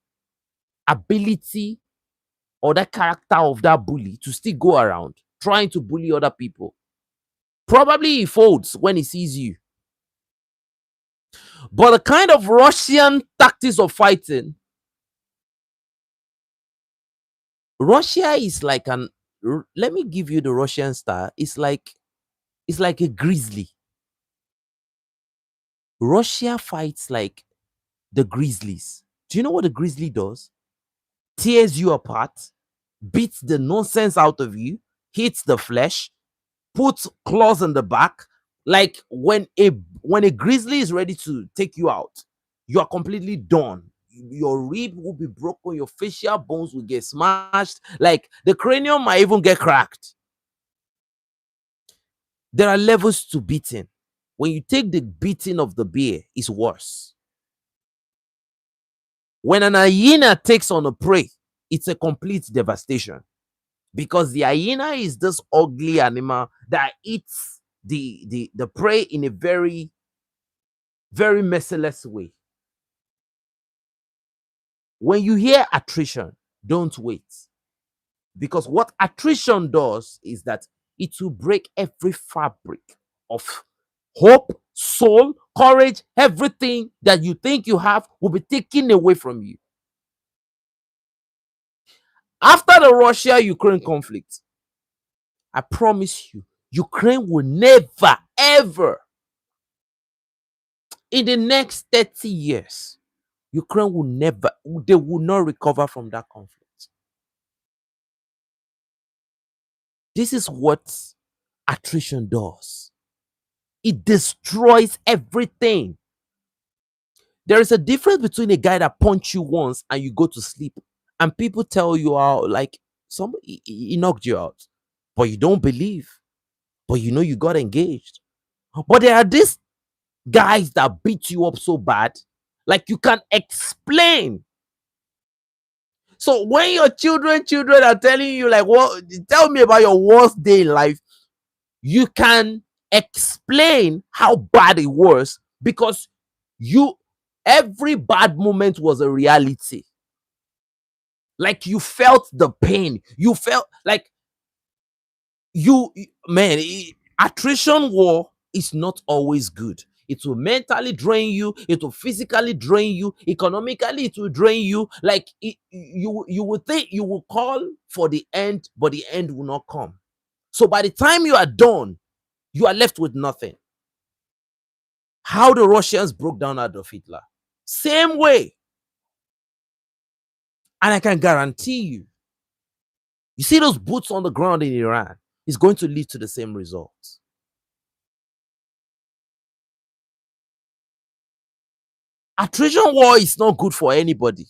[SPEAKER 1] ability or the character of that bully to still go around trying to bully other people. Probably he folds when he sees you. But the kind of Russian tactics of fighting, Russia is like let me give you the Russian style. It's like a grizzly. Russia fights like the grizzlies. Do you know what the grizzly does? Tears you apart, beats the nonsense out of you, hits the flesh, puts claws in the back. Like when a grizzly is ready to take you out, you are completely done. Your rib will be broken, your facial bones will get smashed, like the cranium might even get cracked. There are levels to beating. When you take the beating of the bear, it's worse. When an hyena takes on a prey, it's a complete devastation, because the hyena is this ugly animal that eats the prey in a very, very merciless way. When you hear attrition, don't wait, because what attrition does is that it will break every fabric of hope, soul, courage. Everything that you think you have will be taken away from you. After the Russia-Ukraine conflict, I promise you, Ukraine will never, ever, in the next 30 years, Ukraine will never, they will not recover from that conflict. This is what attrition does. It destroys everything. There is a difference between a guy that punched you once and you go to sleep, and people tell you how, like, somebody he knocked you out, but you don't believe, but you know you got engaged. But there are these guys that beat you up so bad, like you can explain. So when your children are telling you, like, what, tell me about your worst day in life, you can explain how bad it was, because you every bad moment was a reality. Like you felt the pain. You felt like man, attrition war is not always good. It will mentally drain you, it will physically drain you, economically it will drain you. Like you would think you will call for the end, but the end will not come. So by the time you are done, you are left with nothing. How the Russians broke down Adolf Hitler, same way. And I can guarantee you, you see those boots on the ground in Iran, is going to lead to the same results. Attrition war is not good for anybody.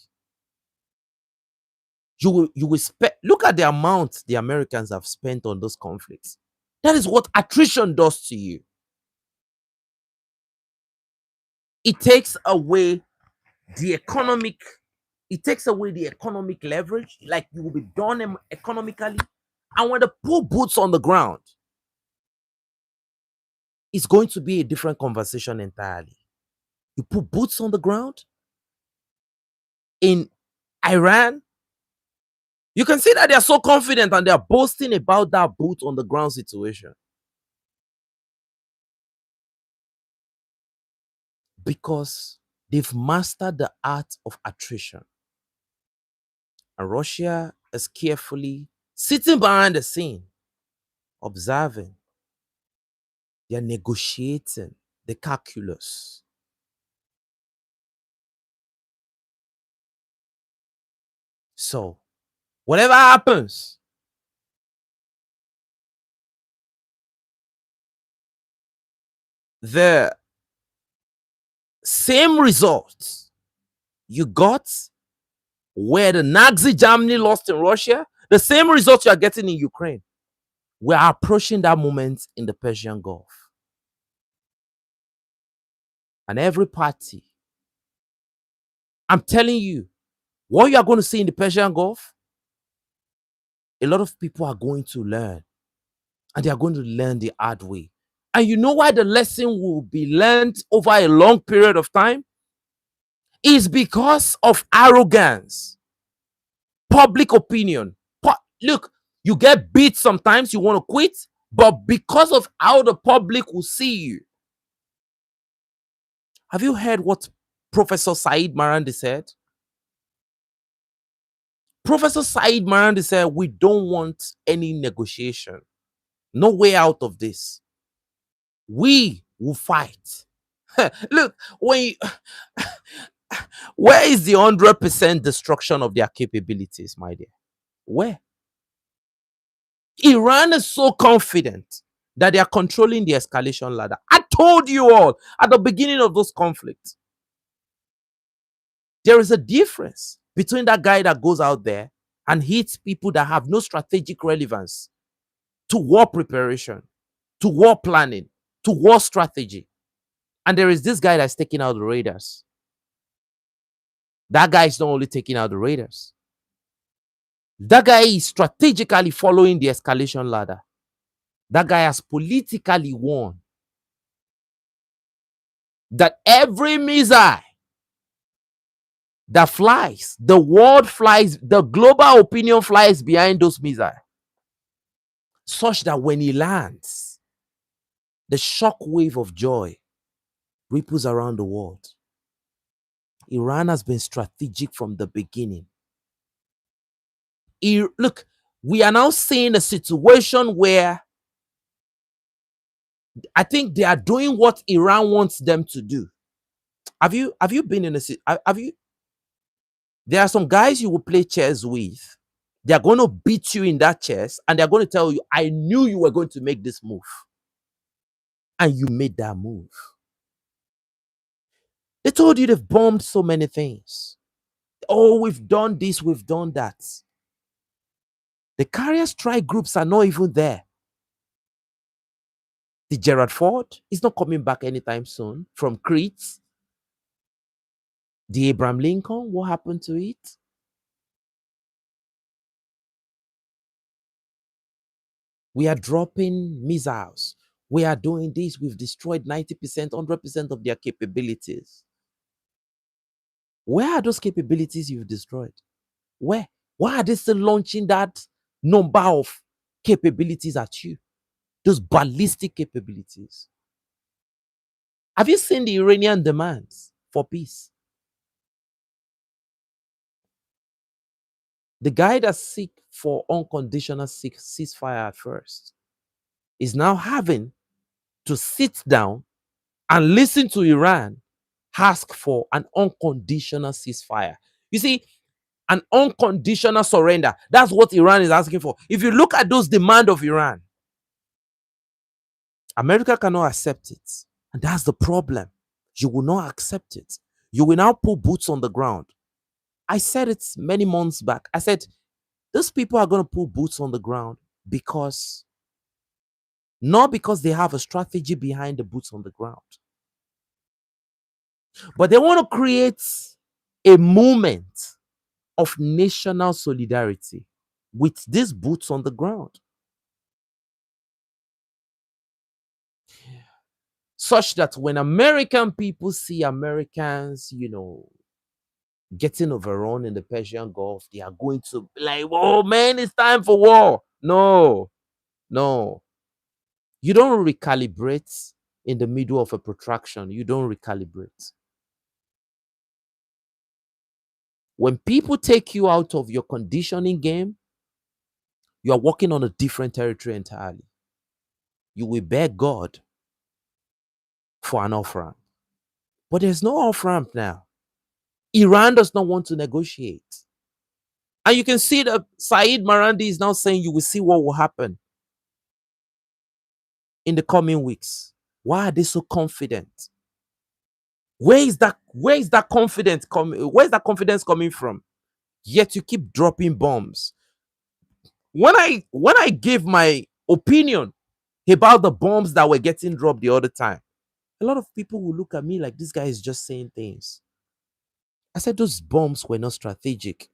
[SPEAKER 1] You will look at the amount the Americans have spent on those conflicts. That is what attrition does to you. It takes away the economic, it takes away the economic leverage, like you will be done economically. And when they put boots on the ground, it's going to be a different conversation entirely. You put boots on the ground in Iran, you can see that they are so confident and they are boasting about that boot on the ground situation. Because they've mastered the art of attrition. And Russia is carefully sitting behind the scene, observing. They're negotiating the calculus. So, whatever happens, the same results you got where the Nazi Germany lost in Russia, the same results you are getting in Ukraine. We are approaching that moment in the Persian Gulf. And every party, I'm telling you, what you are going to see in the Persian Gulf, a lot of people are going to learn. And they are going to learn the hard way. And you know why the lesson will be learned over a long period of time? Is because of arrogance, public opinion. Look, you get beat sometimes, you want to quit, but because of how the public will see you. Have you heard what Professor Said Marandi said? Professor Said Marandi said, we don't want any negotiation. No way out of this. We will fight. Look, where is the 100% destruction of their capabilities, my dear? Where? Iran is so confident that they are controlling the escalation ladder. I told you all at the beginning of those conflicts. There is a difference between that guy that goes out there and hits people that have no strategic relevance to war preparation, to war planning, to war strategy. And there is this guy that's taking out the raiders. That guy is not only taking out the raiders. That guy is strategically following the escalation ladder. That guy has politically won that every missile that flies, the world flies, the global opinion flies behind those missiles, such that when he lands, the shock wave of joy ripples around the world. Iran has been strategic from the beginning. Look, we are now seeing a situation where I think they are doing what Iran wants them to do. Have you been in a have you? There are some guys you will play chess with. They are going to beat you in that chess, and they are going to tell you, "I knew you were going to make this move," and you made that move. They told you they've bombed so many things. Oh, we've done this, we've done that. The carrier strike groups are not even there. The Gerald Ford is not coming back anytime soon from Crete. The Abraham Lincoln, what happened to it? We are dropping missiles. We are doing this. We've destroyed 90%, 100% of their capabilities. Where are those capabilities you've destroyed? Where? Why are they still launching that number of capabilities at you? Those ballistic capabilities. Have you seen the Iranian demands for peace? The guy that seek for unconditional ceasefire at first is now having to sit down and listen to Iran ask for an unconditional ceasefire. You see, an unconditional surrender. That's what Iran is asking for. If you look at those demands of Iran, America cannot accept it. And that's the problem. You will not accept it. You will now put boots on the ground. I said it many months back. I said, these people are going to put boots on the ground because, not because they have a strategy behind the boots on the ground, but they want to create a movement of national solidarity with these boots on the ground, such that when American people see Americans, getting overrun in the Persian Gulf, they are going to be like, oh man, it's time for war. No, no. You don't recalibrate in the middle of a protraction. You don't recalibrate. When people take you out of your conditioning game, you are walking on a different territory entirely. You will beg God for an off ramp. But there's no off ramp now. Iran does not want to negotiate. And you can see that Saeed Marandi is now saying you will see what will happen in the coming weeks. Why are they so confident? Where is that confidence coming? Where is that confidence coming from? Yet you keep dropping bombs. When I gave my opinion about the bombs that were getting dropped the other time, a lot of people will look at me like this guy is just saying things. I said those bombs were not strategic.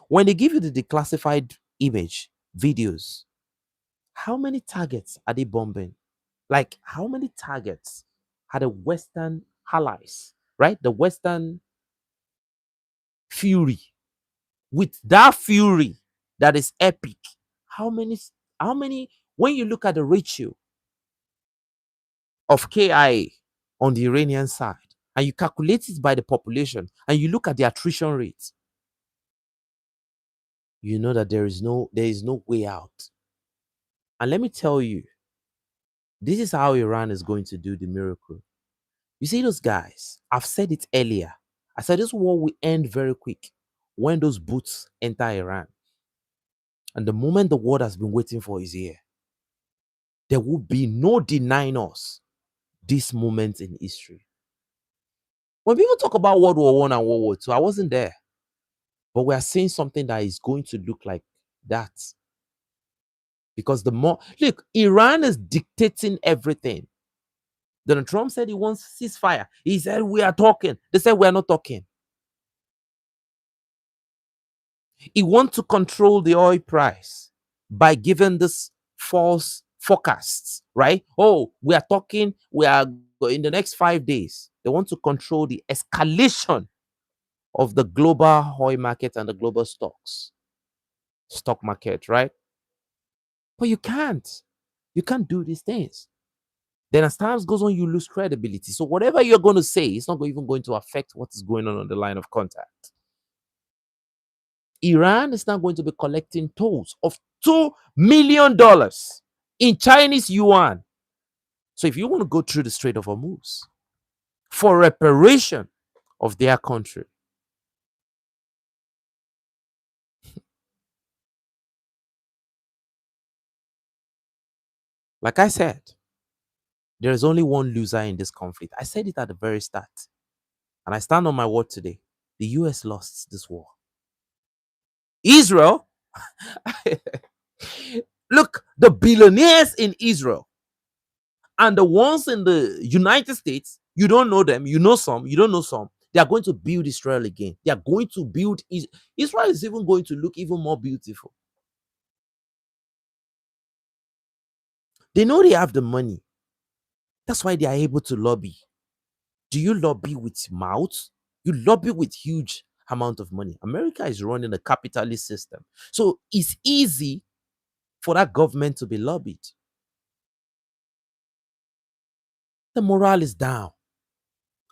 [SPEAKER 1] When they give you the declassified image, videos, how many targets are they bombing? Like, how many targets had the Western allies, right? The Western fury, with that fury that is epic. How many, when you look at the ratio of KIA on the Iranian side and you calculate it by the population and you look at the attrition rate, you know that there is no way out. And let me tell you, this is how Iran is going to do the miracle. You see those guys, I've said it earlier. I said this war will end very quick when those boots enter Iran. And the moment the world has been waiting for is here. There will be no denying us this moment in history. When people talk about World War One and World War Two, I wasn't there. But we are seeing something that is going to look like that. Because the more look, Iran is dictating everything. Donald Trump said he wants ceasefire. He said we are talking. They said we are not talking. He wants to control the oil price by giving this false forecasts, right? Oh, we are talking, we are in the next 5 days. They want to control the escalation of the global oil market and the global stock market, right? But you can't. You can't do these things. Then as time goes on, you lose credibility. So whatever you're going to say, it's not even going to affect what is going on the line of contact. Iran is now going to be collecting tolls of $2 million in Chinese yuan. So if you want to go through the Strait of Hormuz for reparation of their country, like I said, there is only one loser in this conflict. I said it at the very start, and I stand on my word today. The US lost this war. Israel, look, the billionaires in Israel and the ones in the United States, you don't know them, you know some, you don't know some. They are going to build Israel again. They are going to build Israel is even going to look even more beautiful. They know they have the money. That's why they are able to lobby. Do you lobby with mouth? You lobby with huge amount of money. America is running a capitalist system. So it's easy for that government to be lobbied. The morale is down.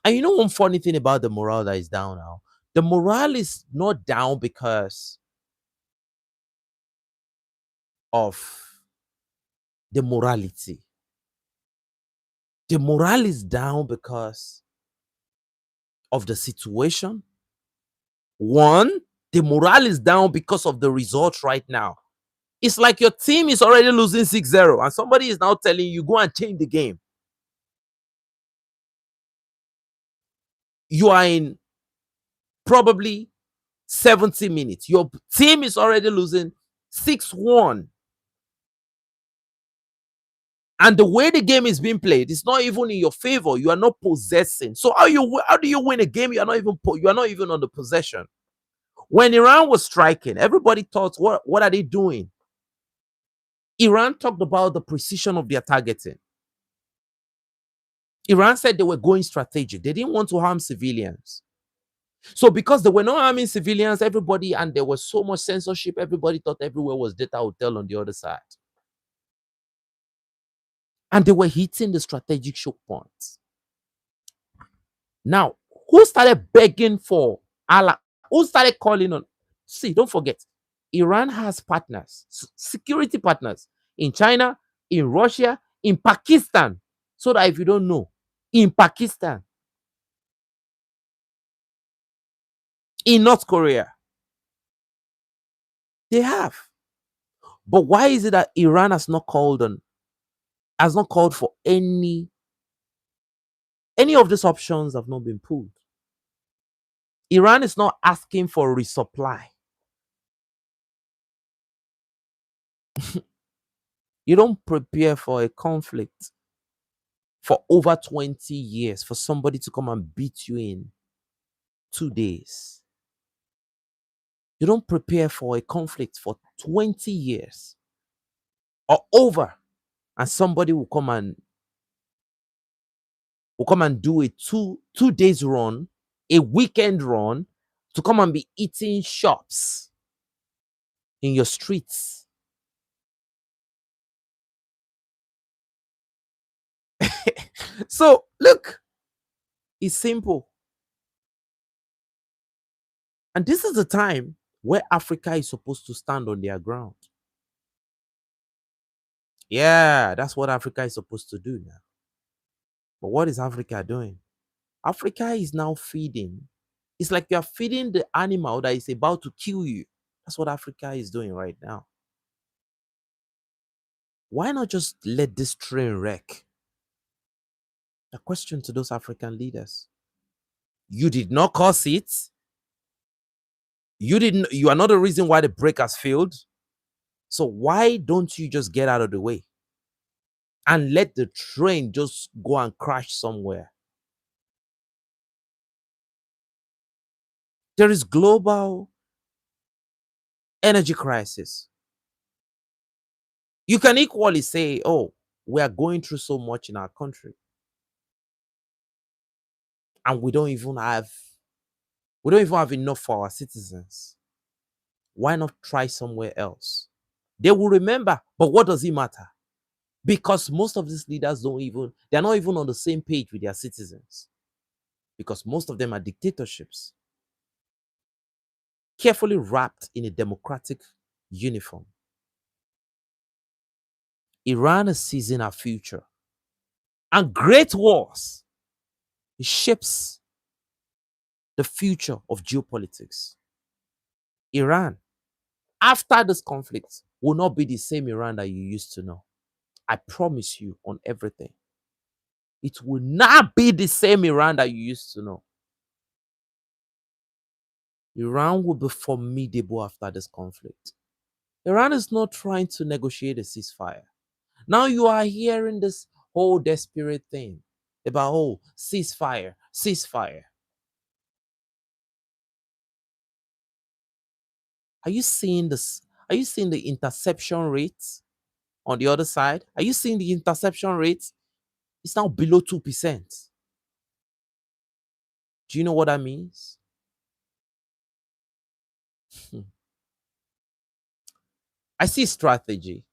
[SPEAKER 1] And you know one funny thing about the morale that is down now? The morale is not down because of the morality. The morale is down because of the situation. One, the morale is down because of the results right now. It's like your team is already losing 6-0 and somebody is now telling you go and change the game. You are in probably 70 minutes. Your team is already losing 6-1. And the way the game is being played, it's not even in your favor. You are not possessing. So how do you win a game? You are not even on the possession. When Iran was striking, everybody thought, what are they doing? Iran talked about the precision of their targeting. Iran said they were going strategic. They didn't want to harm civilians. So because they were not harming civilians, everybody, and there was so much censorship, everybody thought everywhere was data hotel on the other side. And they were hitting the strategic choke points. Now, who started begging for Allah? Who started calling on? See, don't forget, Iran has partners, security partners in China, in Russia, in Pakistan. So that if you don't know, in Pakistan, in North Korea, they have. But why is it that Iran has not called for any of these options have not been pulled? Iran is not asking for resupply. You don't prepare for a conflict for over 20 years for somebody to come and beat you in 2 days. You don't prepare for a conflict for 20 years or over, and somebody will come and do a two days run, a weekend run, to come and be eating shops in your streets. So look, it's simple. And this is the time where Africa is supposed to stand on their ground. Yeah, that's what Africa is supposed to do now. But what is Africa doing? Africa is now feeding. It's like you are feeding the animal that is about to kill you. That's what Africa is doing right now. Why not just let this train wreck? A question to those African leaders. You did not cause it. You are not the reason why the break has failed. So why don't you just get out of the way and let the train just go and crash somewhere? There is global energy crisis. You can equally say, oh, we are going through so much in our country, and we don't even have enough for our citizens. Why not try somewhere else? They will remember, but what does it matter? Because most of these leaders they're not even on the same page with their citizens. Because most of them are dictatorships, carefully wrapped in a democratic uniform. Iran is seizing our future. And great wars, it shapes the future of geopolitics. Iran, after this conflict, will not be the same Iran that you used to know. I promise you on everything. It will not be the same Iran that you used to know. Iran will be formidable after this conflict. Iran is not trying to negotiate a ceasefire. Now you are hearing this whole desperate thing about, oh, ceasefire, ceasefire. Are you seeing this? Are you seeing the interception rates on the other side? Are you seeing the interception rates? It's now below 2%. Do you know what that means? I see strategy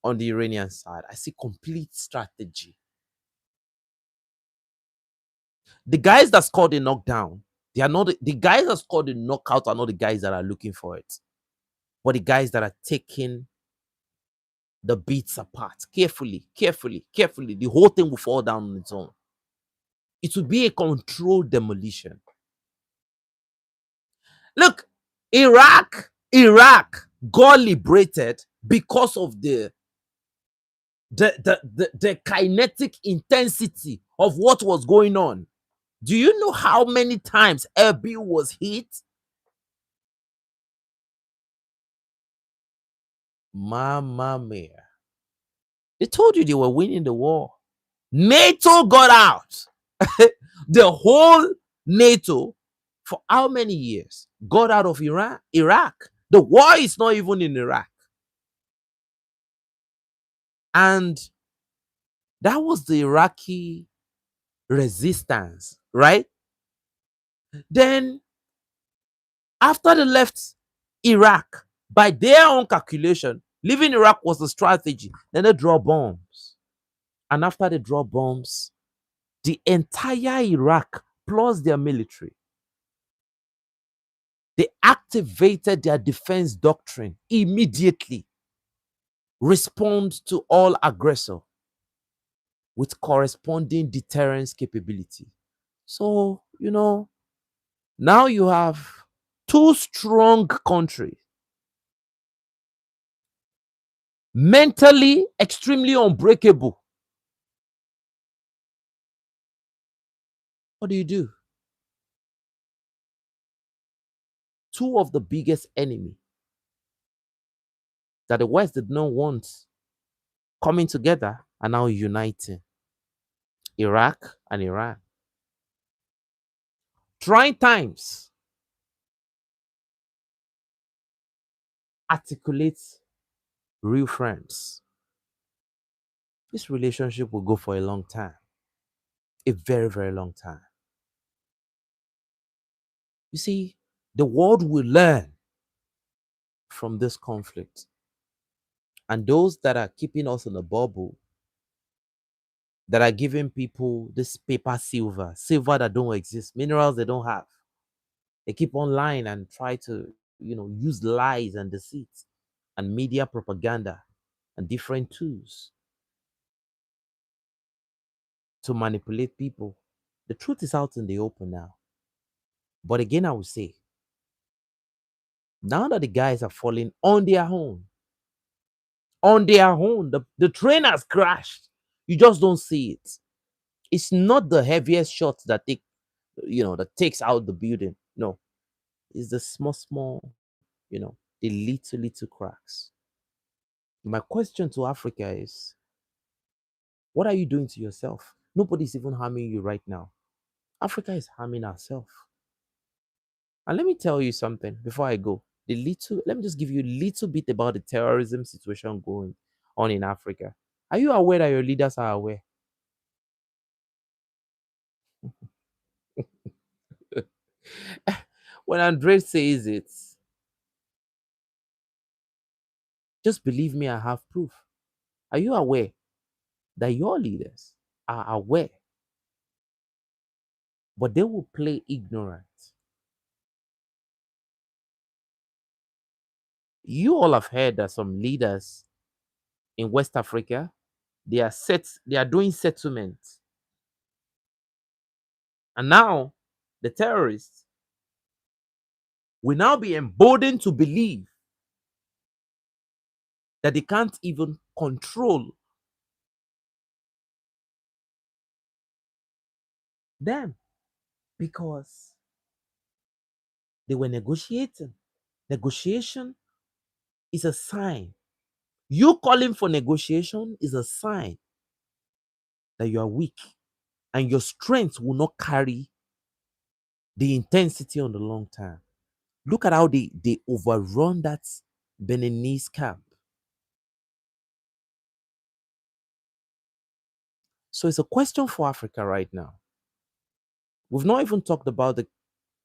[SPEAKER 1] on the Iranian side. I see complete strategy. The guys that scored the knockdown, they are not the guys that scored the knockout are not the guys that are looking for it, but the guys that are taking the beats apart carefully, carefully, carefully. The whole thing will fall down on its own. It will be a controlled demolition. Look, Iraq got liberated because of the kinetic intensity of what was going on. Do you know how many times Erbil was hit? Mamma mia. They told you they were winning the war. NATO got out. The whole NATO, for how many years, got out of Iran, Iraq. The war is not even in Iraq. And that was the Iraqi resistance, right? Then, after they left Iraq, by their own calculation, leaving Iraq was the strategy. Then they draw bombs. And after they draw bombs, the entire Iraq plus their military, they activated their defense doctrine immediately, respond to all aggressor with corresponding deterrence capability. So, now you have two strong countries, mentally extremely unbreakable. What do you do? Two of the biggest enemy that the West did not want coming together are now uniting: Iraq and Iran. Trying times articulate real friends. This relationship will go for a long time, a very, very long time. You see, the world will learn from this conflict. And those that are keeping us in a bubble, that are giving people this paper silver that don't exist, minerals they don't have, they keep online and try to, use lies and deceit and media propaganda and different tools to manipulate people. The truth is out in the open now. But again, I would say, now that the guys are falling on their own, the train has crashed. You just don't see it. It's not the heaviest shots that takes out the building. No, it's the small, the little cracks. My question to Africa is, what are you doing to yourself? Nobody's even harming you right now. Africa is harming ourselves. And let me tell you something before I go. Let me just give you a little bit about the terrorism situation going on in Africa. Are you aware that your leaders are aware? When Andre says it, just believe me, I have proof. Are you aware that your leaders are aware, but they will play ignorant? You all have heard that some leaders in West Africa, they are doing settlements. And now the terrorists will now be emboldened to believe that they can't even control them because they were negotiating. Negotiation is a sign. You calling for negotiation is a sign that you are weak and your strength will not carry the intensity on the long term. Look at how they overrun that Beninese camp. So it's a question for Africa right now. We've not even talked about the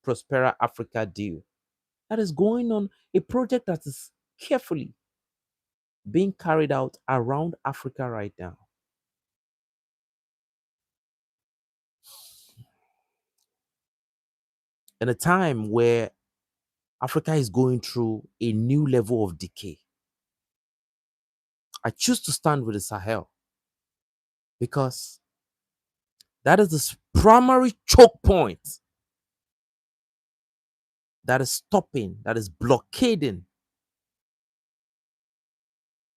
[SPEAKER 1] Prospera Africa deal that is going on, a project that is carefully being carried out around Africa right now. In a time where Africa is going through a new level of decay, I choose to stand with the Sahel because that is the primary choke point that is stopping, that is blockading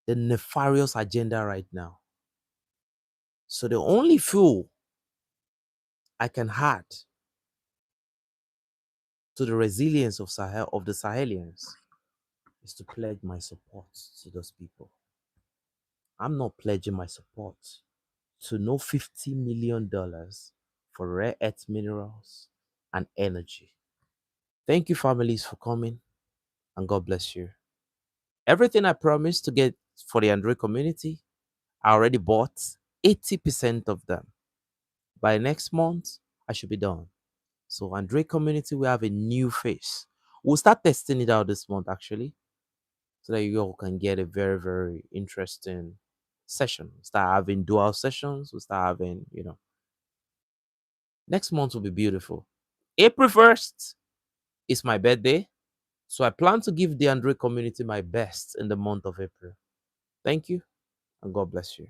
[SPEAKER 1] the nefarious agenda right now. So the only fuel I can add to the resilience of the Sahelians is to pledge my support to those people. I'm not pledging my support to no $50 million for rare earth minerals and energy. Thank you, families, for coming, and God bless you. Everything I promised to get for the Android community, I already bought 80% of them. By next month, I should be done. So, Android community, we have a new face. We'll start testing it out this month, actually, so that you all can get a very, very interesting session. Start having dual sessions. We'll start having, next month will be beautiful. April 1st is my birthday. So I plan to give the Android community my best in the month of April. Thank you, and God bless you.